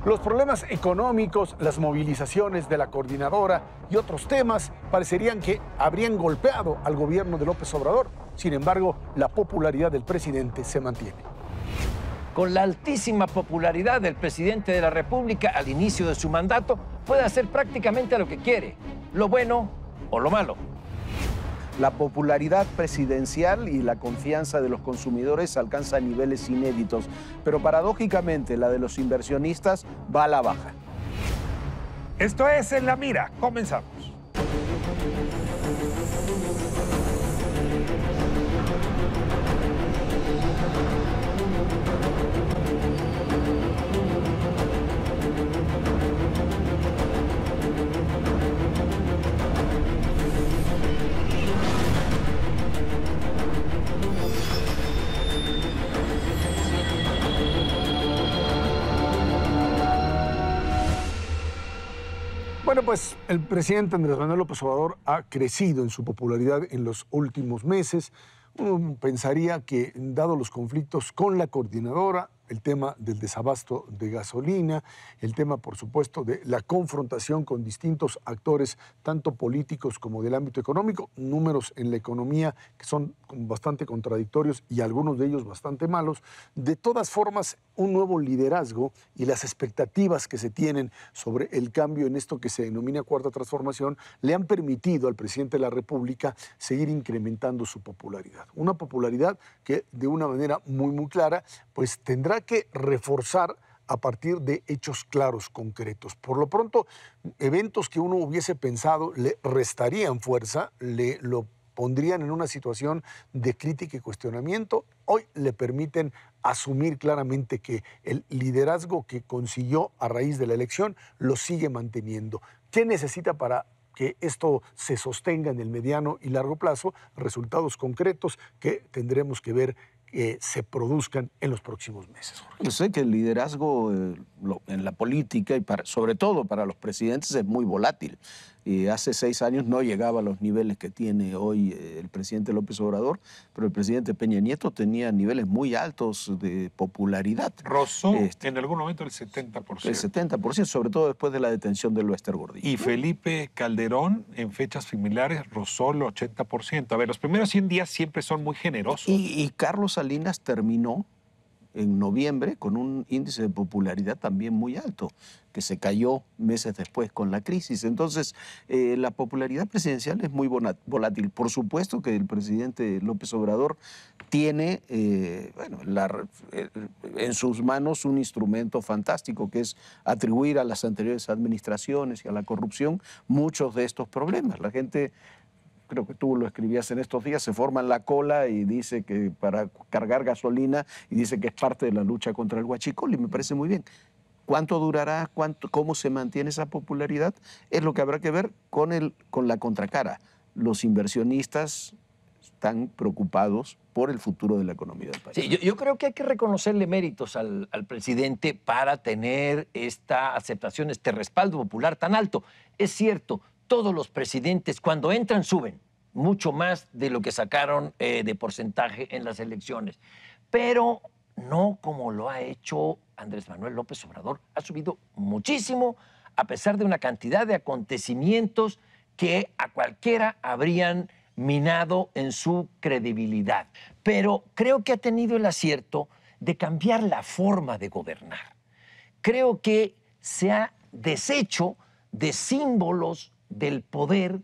Los problemas económicos, las movilizaciones de la coordinadora y otros temas parecerían que habrían golpeado al gobierno de López Obrador. Sin embargo, la popularidad del presidente se mantiene. Con la altísima popularidad del presidente de la República al inicio de su mandato, puede hacer prácticamente lo que quiere, lo bueno o lo malo. La popularidad presidencial y la confianza de los consumidores alcanza niveles inéditos, pero paradójicamente la de los inversionistas va a la baja. Esto es En la Mira. Comenzamos. Bueno, pues el presidente Andrés Manuel López Obrador ha crecido en su popularidad en los últimos meses. Uno pensaría que, dado los conflictos con la coordinadora, el tema del desabasto de gasolina, el tema, por supuesto, de la confrontación con distintos actores, tanto políticos como del ámbito económico, números en la economía que son bastante contradictorios y algunos de ellos bastante malos. De todas formas, un nuevo liderazgo y las expectativas que se tienen sobre el cambio en esto que se denomina Cuarta Transformación le han permitido al presidente de la República seguir incrementando su popularidad. Una popularidad que, de una manera muy clara, pues tendrá que reforzar a partir de hechos claros, concretos. Por lo pronto, eventos que uno hubiese pensado le restarían fuerza, lo pondrían en una situación de crítica y cuestionamiento, hoy le permiten asumir claramente que el liderazgo que consiguió a raíz de la elección lo sigue manteniendo. ¿Qué necesita para que esto se sostenga en el mediano y largo plazo? Resultados concretos que tendremos que ver que se produzcan en los próximos meses. Yo sé que el liderazgo en la política y sobre todo para los presidentes es muy volátil. Y hace 6 años no llegaba a los niveles que tiene hoy el presidente López Obrador, pero el presidente Peña Nieto tenía niveles muy altos de popularidad. Rozó en algún momento el 70%. El 70%, sobre todo después de la detención del Lester Gordillo. Y Felipe Calderón, en fechas similares, rozó el 80%. A ver, los primeros 100 días siempre son muy generosos. Y Carlos Salinas terminó en noviembre con un índice de popularidad también muy alto, que se cayó meses después con la crisis. Entonces, la popularidad presidencial es muy volátil. Por supuesto que el presidente López Obrador tiene en sus manos un instrumento fantástico, que es atribuir a las anteriores administraciones y a la corrupción muchos de estos problemas. La gente, creo que tú lo escribías en estos días, se forma en la cola y dice que para cargar gasolina, y dice que es parte de la lucha contra el huachicol, y me parece muy bien. ¿Cuánto durará? ¿Cómo se mantiene esa popularidad? Es lo que habrá que ver con la contracara. Los inversionistas están preocupados por el futuro de la economía del país. Sí, yo creo que hay que reconocerle méritos al presidente para tener esta aceptación, este respaldo popular tan alto. Es cierto, todos los presidentes cuando entran suben mucho más de lo que sacaron de porcentaje en las elecciones, pero no como lo ha hecho Andrés Manuel López Obrador. Ha subido muchísimo a pesar de una cantidad de acontecimientos que a cualquiera habrían minado en su credibilidad. Pero creo que ha tenido el acierto de cambiar la forma de gobernar. Creo que se ha deshecho de símbolos del poder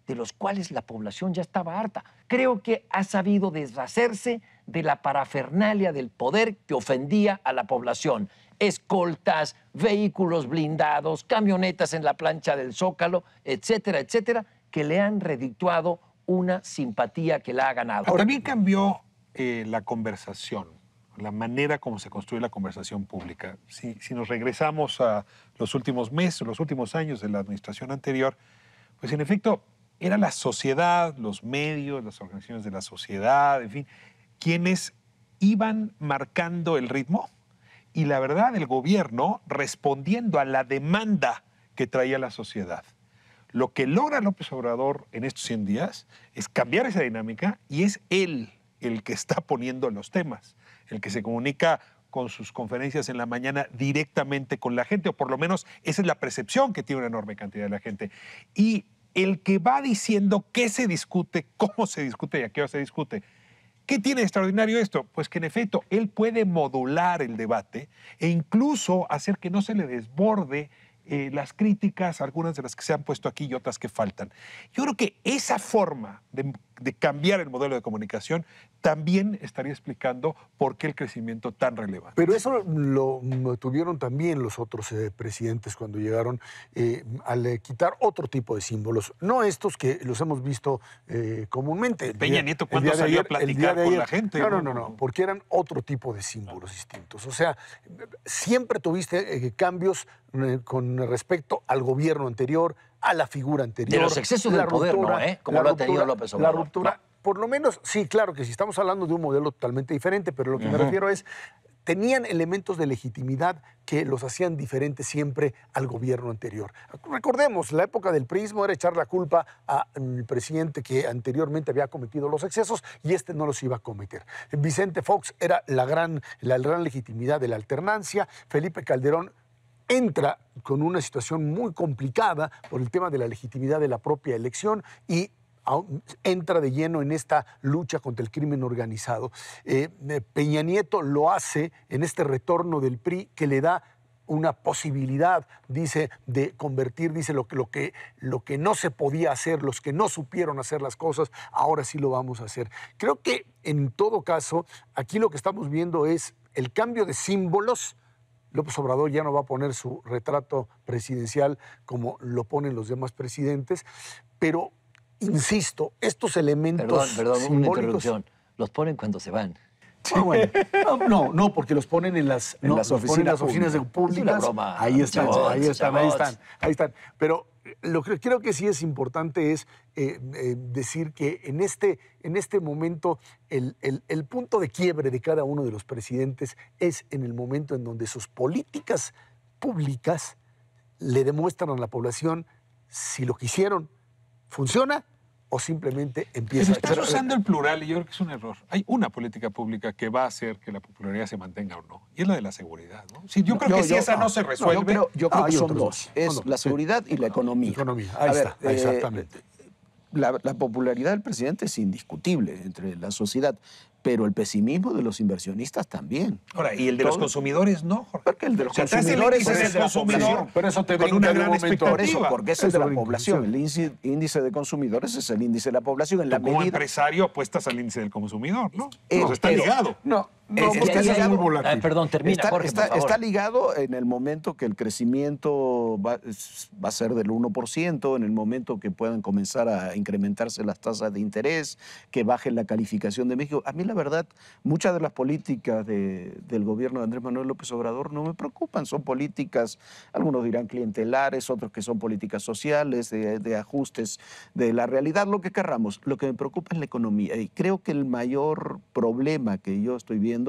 de los cuales la población ya estaba harta. Creo que ha sabido deshacerse de la parafernalia del poder que ofendía a la población. Escoltas, vehículos blindados, camionetas en la plancha del Zócalo, etcétera, etcétera, que le han redituado una simpatía que la ha ganado. También cambió la conversación, la manera como se construye la conversación pública. Si nos regresamos a los últimos meses, los últimos años de la administración anterior, pues en efecto era la sociedad, los medios, las organizaciones de la sociedad, en fin, quienes iban marcando el ritmo, y la verdad, el gobierno respondiendo a la demanda que traía la sociedad. Lo que logra López Obrador en estos 100 días es cambiar esa dinámica, y es él el que está poniendo los temas, el que se comunica con sus conferencias en la mañana directamente con la gente, o por lo menos esa es la percepción que tiene una enorme cantidad de la gente. Y el que va diciendo qué se discute, cómo se discute y a qué hora se discute. ¿Qué tiene de extraordinario esto? Pues que en efecto él puede modular el debate e incluso hacer que no se le desborde las críticas, algunas de las que se han puesto aquí y otras que faltan. Yo creo que esa forma de cambiar el modelo de comunicación también estaría explicando por qué el crecimiento tan relevante. Pero eso lo tuvieron también los otros presidentes cuando llegaron al quitar otro tipo de símbolos, no estos que los hemos visto comúnmente. Peña Nieto, ¿cuándo salió a platicar con la gente? No, porque eran otro tipo de símbolos distintos. O sea, siempre tuviste cambios con respecto al gobierno anterior, a la figura anterior. De los excesos del poder, ¿no? Como lo ha tenido López Obrador. La ruptura, por lo menos, sí, claro que sí, estamos hablando de un modelo totalmente diferente, pero lo que me refiero es, tenían elementos de legitimidad que los hacían diferentes siempre al gobierno anterior. Recordemos, la época del priismo era echar la culpa al presidente que anteriormente había cometido los excesos y este no los iba a cometer. Vicente Fox era la gran legitimidad de la alternancia. Felipe Calderón entra con una situación muy complicada por el tema de la legitimidad de la propia elección y entra de lleno en esta lucha contra el crimen organizado. Peña Nieto lo hace en este retorno del PRI que le da una posibilidad, dice, de convertir, dice, lo que no se podía hacer, los que no supieron hacer las cosas, ahora sí lo vamos a hacer. Creo que en todo caso, aquí lo que estamos viendo es el cambio de símbolos. López Obrador ya no va a poner su retrato presidencial como lo ponen los demás presidentes, pero, insisto, estos elementos Perdón, simbólicos... una interrupción. Los ponen cuando se van. Bueno, no, porque los ponen en las oficinas públicas. Es una broma, Ahí están. Pero lo que creo que sí es importante es decir que en este momento el punto de quiebre de cada uno de los presidentes es en el momento en donde sus políticas públicas le demuestran a la población si lo que hicieron funciona o simplemente empieza a... Estás usando el plural y yo creo que es un error. Hay una política pública que va a hacer que la popularidad se mantenga o no, y es la de la seguridad, ¿no? Sí, yo creo que si esa no se resuelve... Yo creo que son dos. Es la seguridad y la economía. Ahí está, exactamente. La popularidad del presidente es indiscutible entre la sociedad, pero el pesimismo de los inversionistas también. Ahora, y el de los consumidores no, Jorge. Porque el de los consumidores es el consumidor, pero eso te con una gran expectativa. Porque es el de la población. El índice de consumidores es el índice de la población. En la como medida... empresario apuestas al índice del consumidor, ¿no? Está ligado. No, porque es muy volátil. Perdón, termina, Jorge, por favor. Está ligado en el momento que el crecimiento va a ser del 1%, en el momento que puedan comenzar a incrementarse las tasas de interés, que baje la calificación de México. A mí, la verdad, muchas de las políticas del gobierno de Andrés Manuel López Obrador no me preocupan. Son políticas, algunos dirán clientelares, otros que son políticas sociales, de ajustes de la realidad, lo que querramos. Lo que me preocupa es la economía. Y creo que el mayor problema que yo estoy viendo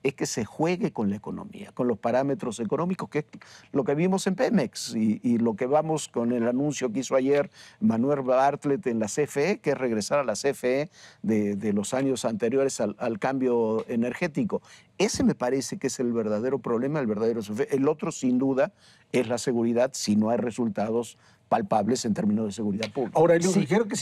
es que se juegue con la economía, con los parámetros económicos, que es lo que vimos en Pemex y lo que vamos con el anuncio que hizo ayer Manuel Bartlett en la CFE, que es regresar a la CFE de los años anteriores al cambio energético. Ese me parece que es el verdadero problema, el verdadero CFE. El otro, sin duda, es la seguridad si no hay resultados palpables en términos de seguridad pública. Ahora, lo que creo que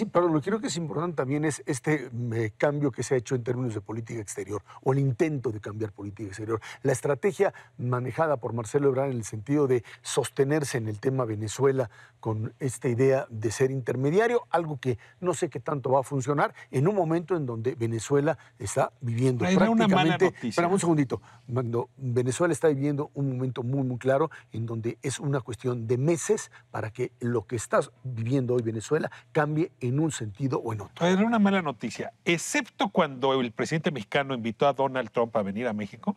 es importante también es este cambio que se ha hecho en términos de política exterior, o el intento de cambiar política exterior. La estrategia manejada por Marcelo Ebrard en el sentido de sostenerse en el tema Venezuela con esta idea de ser intermediario, algo que no sé qué tanto va a funcionar en un momento en donde Venezuela está viviendo prácticamente... Una mala noticia. Espera un segundito. Cuando Venezuela está viviendo un momento muy, muy claro en donde es una cuestión de meses para que lo que está viviendo hoy Venezuela cambie en un sentido o en otro. Era una mala noticia, excepto cuando el presidente mexicano invitó a Donald Trump a venir a México.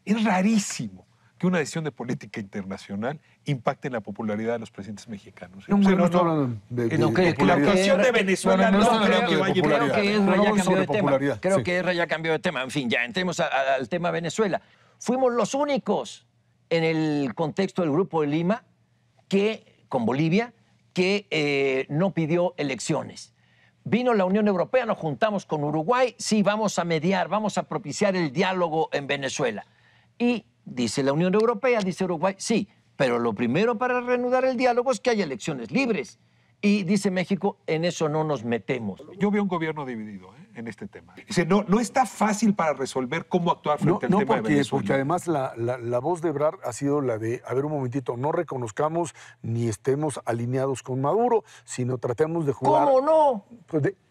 Es rarísimo que una decisión de política internacional impacte en la popularidad de los presidentes mexicanos. La actuación de Venezuela no creo que vaya a Creo que Ezra ya cambió de tema. Creo que Ezra ya cambió de tema. En fin, ya entremos al tema Venezuela. Fuimos los únicos en el contexto del Grupo de Lima con Bolivia, que no pidió elecciones. Vino la Unión Europea, nos juntamos con Uruguay, sí, vamos a mediar, vamos a propiciar el diálogo en Venezuela. Y dice la Unión Europea, dice Uruguay, sí, pero lo primero para reanudar el diálogo es que haya elecciones libres. Y dice México, en eso no nos metemos. Yo veo un gobierno dividido en este tema. Dice, no está fácil para resolver cómo actuar frente al tema de Venezuela. Porque además la voz de Ebrard ha sido la de, a ver un momentito, no reconozcamos ni estemos alineados con Maduro, sino tratemos de jugar... ¿Cómo no?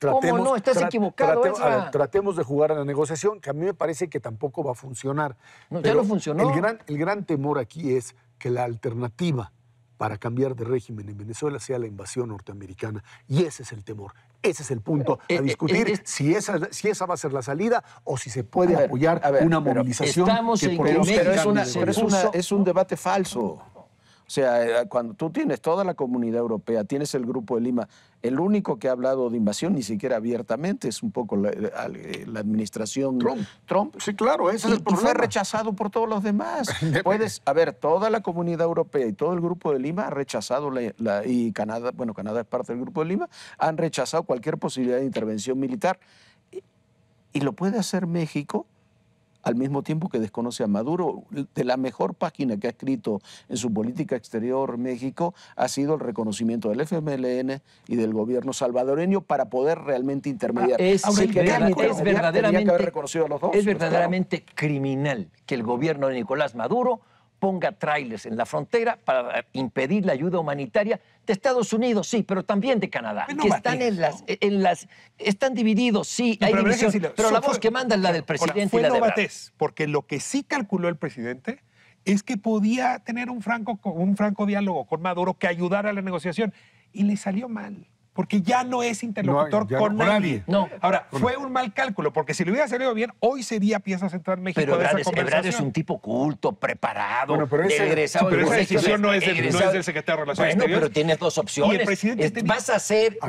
¿Cómo no? Estás equivocado, Ezra. Tratemos de jugar a la negociación, que a mí me parece que tampoco va a funcionar. No, ya no funcionó. El gran temor aquí es que la alternativa para cambiar de régimen en Venezuela sea la invasión norteamericana. Y ese es el temor, ese es el punto a discutir, si esa va a ser la salida o si se puede apoyar una movilización. Es un debate falso. O sea, cuando tú tienes toda la comunidad europea, tienes el Grupo de Lima, el único que ha hablado de invasión, ni siquiera abiertamente, es un poco la administración Trump. Sí, claro, ese es el problema. Y fue rechazado por todos los demás. Toda la comunidad europea y todo el Grupo de Lima ha rechazado, y Canadá, bueno, Canadá es parte del Grupo de Lima, han rechazado cualquier posibilidad de intervención militar. Y lo puede hacer México al mismo tiempo que desconoce a Maduro. De la mejor página que ha escrito en su política exterior México ha sido el reconocimiento del FMLN y del gobierno salvadoreño para poder realmente intermediar. Es verdaderamente criminal que el gobierno de Nicolás Maduro ponga trailers en la frontera para impedir la ayuda humanitaria de Estados Unidos, sí, pero también de Canadá, que están están divididos, sí, hay división, pero la voz que manda es la del presidente y la de Ebrard. Porque lo que sí calculó el presidente es que podía tener un franco diálogo con Maduro que ayudara a la negociación, y le salió mal. Porque ya no es interlocutor con nadie. No. Ahora, fue un mal cálculo, porque si le hubiera salido bien, hoy sería pieza central México pero de esa conversación. Ebrard es un tipo culto, preparado, egresado. Pero esa decisión no es del secretario de Relaciones Exteriores. Pero tienes dos opciones. Y el presidente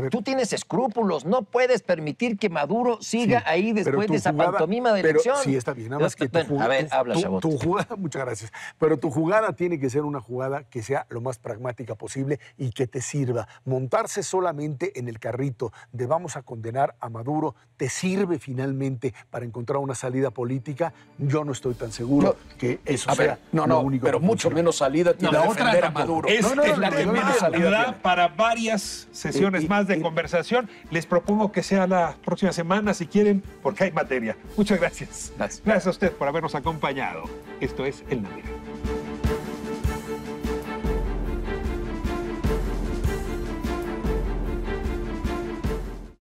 tú tienes escrúpulos, no puedes permitir que Maduro siga ahí después de esa pantomima de elección. Sí, está bien, nada más que tu jugada, muchas gracias, pero tu jugada tiene que ser una jugada que sea lo más pragmática posible y que te sirva. Montarse solamente en el carrito de vamos a condenar a Maduro, ¿te sirve finalmente para encontrar una salida política? Yo no estoy tan seguro que eso sea lo único. Pero mucho menos salida tiene defender a Maduro. Es la que menos salida para varias sesiones más de conversación. Les propongo que sea la próxima semana, si quieren, porque hay materia. Muchas gracias. Gracias a usted por habernos acompañado. Esto es El Navegador.